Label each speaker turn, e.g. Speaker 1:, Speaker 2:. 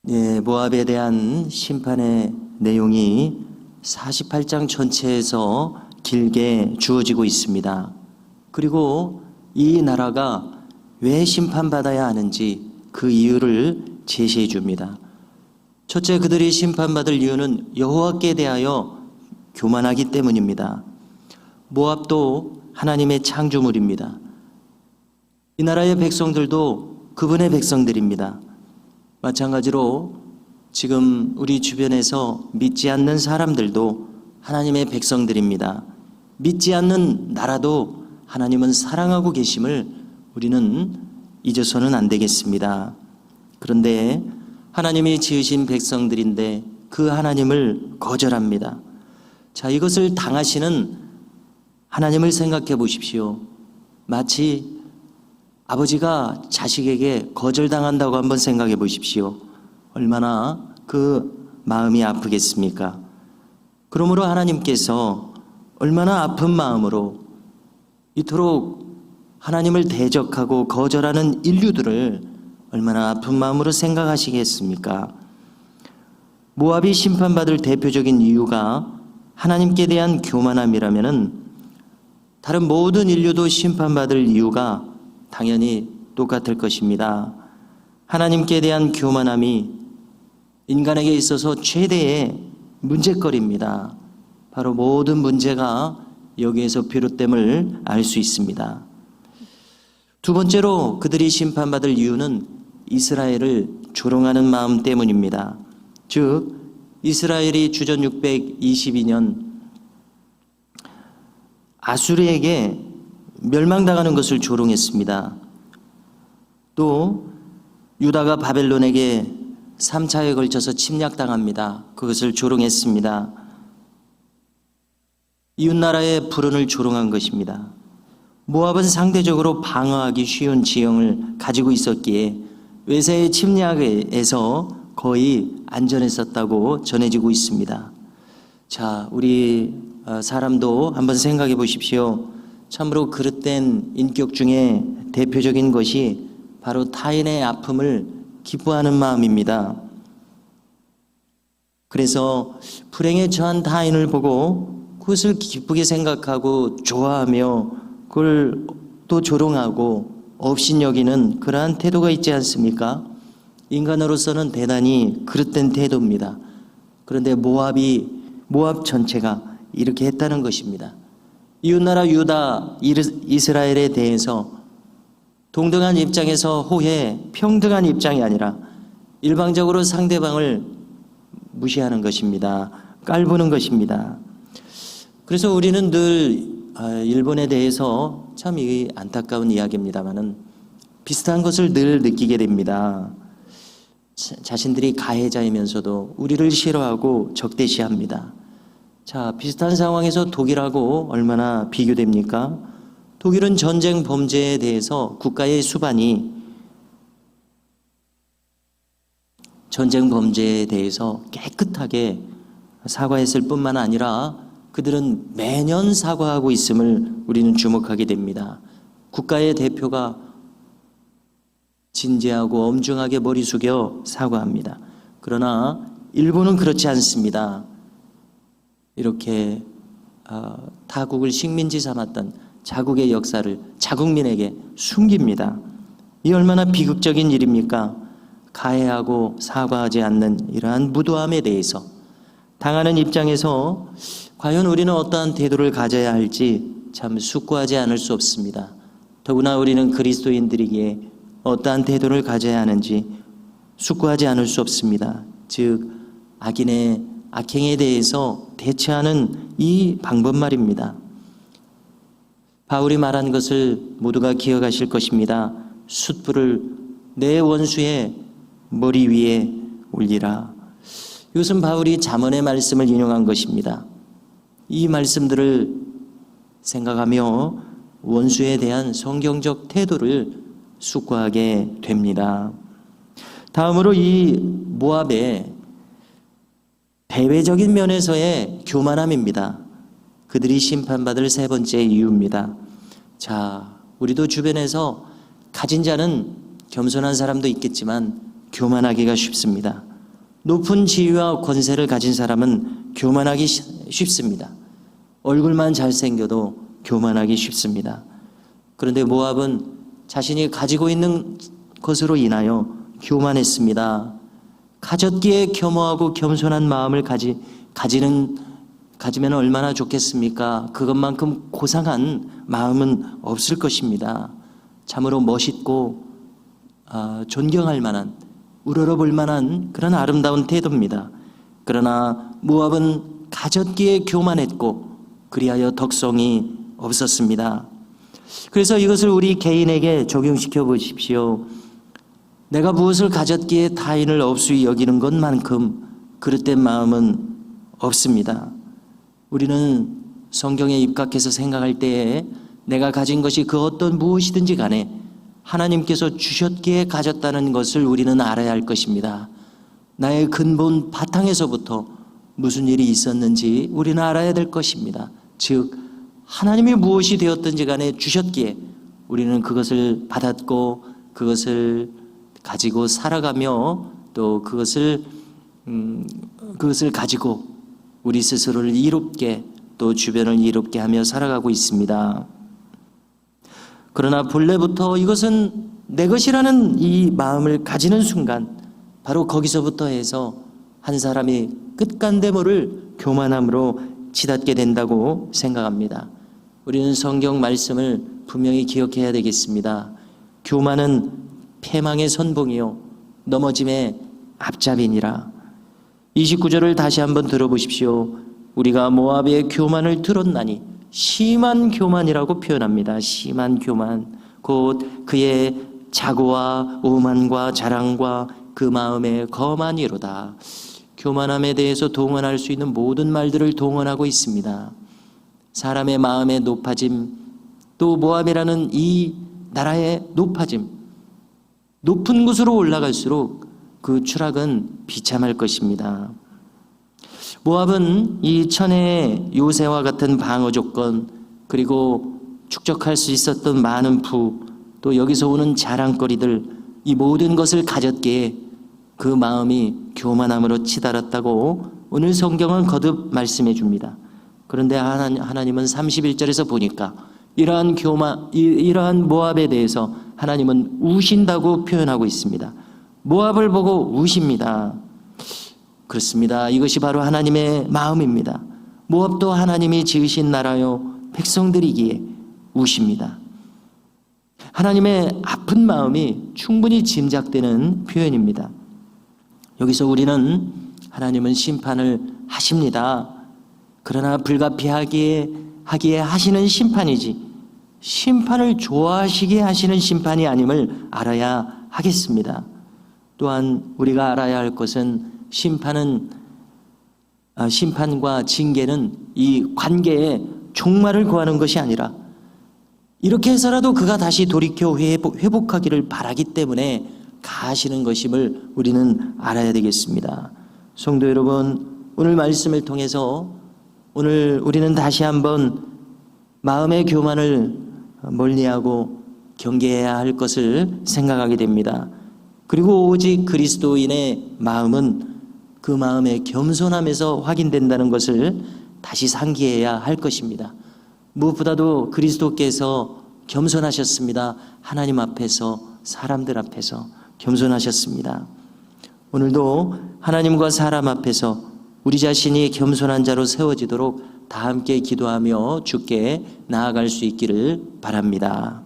Speaker 1: 예, 모압에 대한 심판의 내용이 48장 전체에서 길게 주어지고 있습니다. 그리고 이 나라가 왜 심판받아야 하는지 그 이유를 제시해 줍니다. 첫째, 그들이 심판받을 이유는 여호와께 대하여 교만하기 때문입니다. 모압도 하나님의 창조물입니다. 이 나라의 백성들도 그분의 백성들입니다. 마찬가지로 지금 우리 주변에서 믿지 않는 사람들도 하나님의 백성들입니다. 믿지 않는 나라도 하나님은 사랑하고 계심을 우리는 잊어서는 안 되겠습니다. 그런데 하나님이 지으신 백성들인데 그 하나님을 거절합니다. 자, 이것을 당하시는 하나님을 생각해 보십시오. 마치 아버지가 자식에게 거절당한다고 한번 생각해 보십시오. 얼마나 그 마음이 아프겠습니까? 그러므로 하나님께서 얼마나 아픈 마음으로 이토록 하나님을 대적하고 거절하는 인류들을 얼마나 아픈 마음으로 생각하시겠습니까? 모압이 심판받을 대표적인 이유가 하나님께 대한 교만함이라면은 다른 모든 인류도 심판받을 이유가 당연히 똑같을 것입니다. 하나님께 대한 교만함이 인간에게 있어서 최대의 문제거리입니다. 바로 모든 문제가 여기에서 비롯됨을 알 수 있습니다. 두 번째로 그들이 심판받을 이유는 이스라엘을 조롱하는 마음 때문입니다. 즉 이스라엘이 주전 622년 아수르에게 멸망당하는 것을 조롱했습니다. 또 유다가 바벨론에게 3차에 걸쳐서 침략당합니다. 그것을 조롱했습니다. 이웃나라의 불운을 조롱한 것입니다. 모압은 상대적으로 방어하기 쉬운 지형을 가지고 있었기에 외세의 침략에서 거의 안전했었다고 전해지고 있습니다. 자, 우리 사람도 한번 생각해 보십시오. 참으로 그릇된 인격 중에 대표적인 것이 바로 타인의 아픔을 기뻐하는 마음입니다. 그래서 불행에 처한 타인을 보고 그것을 기쁘게 생각하고 좋아하며 그걸 또 조롱하고 업신여기는 그러한 태도가 있지 않습니까? 인간으로서는 대단히 그릇된 태도입니다. 그런데 모압 전체가 이렇게 했다는 것입니다. 이웃나라 유다, 이스라엘에 대해서 동등한 입장에서 호혜, 평등한 입장이 아니라 일방적으로 상대방을 무시하는 것입니다. 깔보는 것입니다. 그래서 우리는 늘 일본에 대해서 참 안타까운 이야기입니다만은 비슷한 것을 늘 느끼게 됩니다. 자신들이 가해자이면서도 우리를 싫어하고 적대시합니다. 자, 비슷한 상황에서 독일하고 얼마나 비교됩니까? 독일은 전쟁 범죄에 대해서 국가의 수반이 전쟁 범죄에 대해서 깨끗하게 사과했을 뿐만 아니라 그들은 매년 사과하고 있음을 우리는 주목하게 됩니다. 국가의 대표가 진지하고 엄중하게 머리 숙여 사과합니다. 그러나 일본은 그렇지 않습니다. 이렇게 타국을 식민지 삼았던 자국의 역사를 자국민에게 숨깁니다. 이 얼마나 비극적인 일입니까? 가해하고 사과하지 않는 이러한 무도함에 대해서 당하는 입장에서 과연 우리는 어떠한 태도를 가져야 할지 참 숙고하지 않을 수 없습니다. 더구나 우리는 그리스도인들이기에 어떠한 태도를 가져야 하는지 숙고하지 않을 수 없습니다. 즉 악인의 악행에 대해서 대처하는 이 방법 말입니다. 바울이 말한 것을 모두가 기억하실 것입니다. 숯불을 내 원수의 머리 위에 올리라. 이것은 바울이 잠언의 말씀을 인용한 것입니다. 이 말씀들을 생각하며 원수에 대한 성경적 태도를 숙고하게 됩니다. 다음으로 이 모압의 대외적인 면에서의 교만함입니다. 그들이 심판받을 세 번째 이유입니다. 자, 우리도 주변에서 가진 자는 겸손한 사람도 있겠지만 교만하기가 쉽습니다. 높은 지위와 권세를 가진 사람은 교만하기 쉽습니다. 얼굴만 잘생겨도 교만하기 쉽습니다. 그런데 모압은 자신이 가지고 있는 것으로 인하여 교만했습니다. 가졌기에 겸허하고 겸손한 마음을 가지면 얼마나 좋겠습니까? 그것만큼 고상한 마음은 없을 것입니다. 참으로 멋있고 존경할 만한, 우러러볼 만한 그런 아름다운 태도입니다. 그러나 모압은 가졌기에 교만했고 그리하여 덕성이 없었습니다. 그래서 이것을 우리 개인에게 적용시켜 보십시오. 내가 무엇을 가졌기에 타인을 업수히 여기는 것만큼 그릇된 마음은 없습니다. 우리는 성경에 입각해서 생각할 때에 내가 가진 것이 그 어떤 무엇이든지 간에 하나님께서 주셨기에 가졌다는 것을 우리는 알아야 할 것입니다. 나의 근본 바탕에서부터 무슨 일이 있었는지 우리는 알아야 될 것입니다. 즉 하나님이 무엇이 되었든지 간에 주셨기에 우리는 그것을 받았고 그것을 가지고 살아가며 또 그것을 가지고 우리 스스로를 이롭게 또 주변을 이롭게 하며 살아가고 있습니다. 그러나 본래부터 이것은 내 것이라는 이 마음을 가지는 순간 바로 거기서부터 해서 한 사람이 끝간대모를 교만함으로 치닫게 된다고 생각합니다. 우리는 성경 말씀을 분명히 기억해야 되겠습니다. 교만은 패망의 선봉이요 넘어짐의 앞잡이니라. 29절을 다시 한번 들어보십시오. 우리가 모압의 교만을 들었나니 심한 교만이라고 표현합니다. 심한 교만, 곧 그의 자고와 오만과 자랑과 그 마음의 거만이로다. 교만함에 대해서 동원할 수 있는 모든 말들을 동원하고 있습니다. 사람의 마음의 높아짐, 또 모압이라는 이 나라의 높아짐, 높은 곳으로 올라갈수록 그 추락은 비참할 것입니다. 모압은 이 천혜의 요새와 같은 방어 조건, 그리고 축적할 수 있었던 많은 부, 또 여기서 오는 자랑거리들, 이 모든 것을 가졌기에 그 마음이 교만함으로 치달았다고 오늘 성경은 거듭 말씀해 줍니다. 그런데 하나님은 31절에서 보니까 이러한 모압에 대해서 하나님은 우신다고 표현하고 있습니다. 모압을 보고 우십니다. 그렇습니다. 이것이 바로 하나님의 마음입니다. 모압도 하나님이 지으신 나라요 백성들이기에 우십니다. 하나님의 아픈 마음이 충분히 짐작되는 표현입니다. 여기서 우리는 하나님은 심판을 하십니다. 그러나 불가피하기에 하시는 심판이지 심판을 좋아하시게 하시는 심판이 아님을 알아야 하겠습니다. 또한 우리가 알아야 할 것은 심판과 징계는 이 관계에 종말을 구하는 것이 아니라 이렇게 해서라도 그가 다시 돌이켜 회복하기를 바라기 때문에 가하시는 것임을 우리는 알아야 되겠습니다. 성도 여러분, 오늘 말씀을 통해서 오늘 우리는 다시 한번 마음의 교만을 멀리하고 경계해야 할 것을 생각하게 됩니다. 그리고 오직 그리스도인의 마음은 그 마음의 겸손함에서 확인된다는 것을 다시 상기해야 할 것입니다. 무엇보다도 그리스도께서 겸손하셨습니다. 하나님 앞에서, 사람들 앞에서 겸손하셨습니다. 오늘도 하나님과 사람 앞에서 우리 자신이 겸손한 자로 세워지도록 다 함께 기도하며 주께 나아갈 수 있기를 바랍니다.